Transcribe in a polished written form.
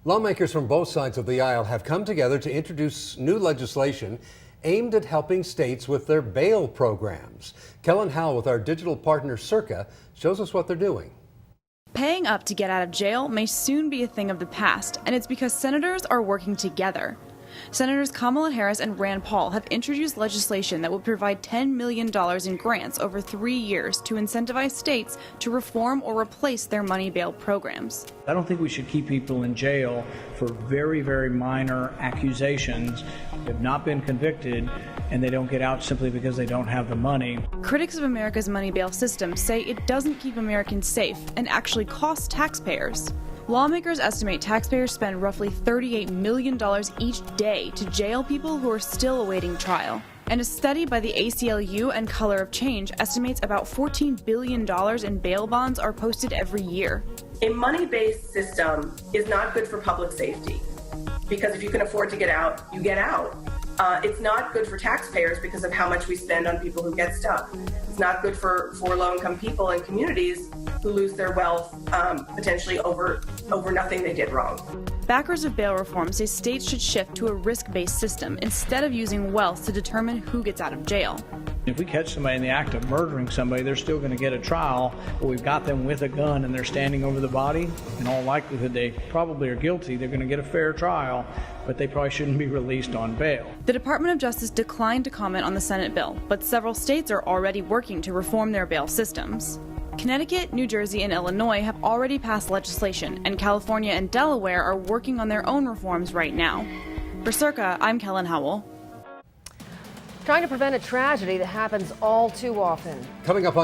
Lawmakers from both sides of the aisle have come together to introduce new legislation aimed at helping states with their bail programs. Kellen Howell with our digital partner Circa shows us what they're doing. Paying up to get out of jail may soon be a thing of the past, and it's because senators are working together. Senators Kamala Harris and Rand Paul have introduced legislation that would provide $10 million in grants over 3 years to incentivize states to reform or replace their money bail programs. I don't think we should keep people in jail for very, very minor accusations. They've not been convicted, and they don't get out simply because they don't have the money. Critics of America's money bail system say it doesn't keep Americans safe and actually costs taxpayers. Lawmakers estimate taxpayers spend roughly $38 million each day to jail people who are still awaiting trial. And a study by the ACLU and Color of Change estimates about $14 billion in bail bonds are posted every year. A money-based system is not good for public safety, because if you can afford to get out, you get out. It's not good for taxpayers because of how much we spend on people who get stuck. It's not good for low-income people and communities who lose their wealth potentially over nothing they did wrong. Backers of bail reform say states should shift to a risk-based system instead of using wealth to determine who gets out of jail. If we catch somebody in the act of murdering somebody, they're still going to get a trial, but we've got them with a gun and they're standing over the body. In all likelihood, they probably are guilty. They're going to get a fair trial, but they probably shouldn't be released on bail. The Department of Justice declined to comment on the Senate bill, but several states are already working to reform their bail systems. Connecticut, New Jersey, and Illinois have already passed legislation, and California and Delaware are working on their own reforms right now. For Circa, I'm Kellen Howell. Trying to prevent a tragedy that happens all too often. Coming up on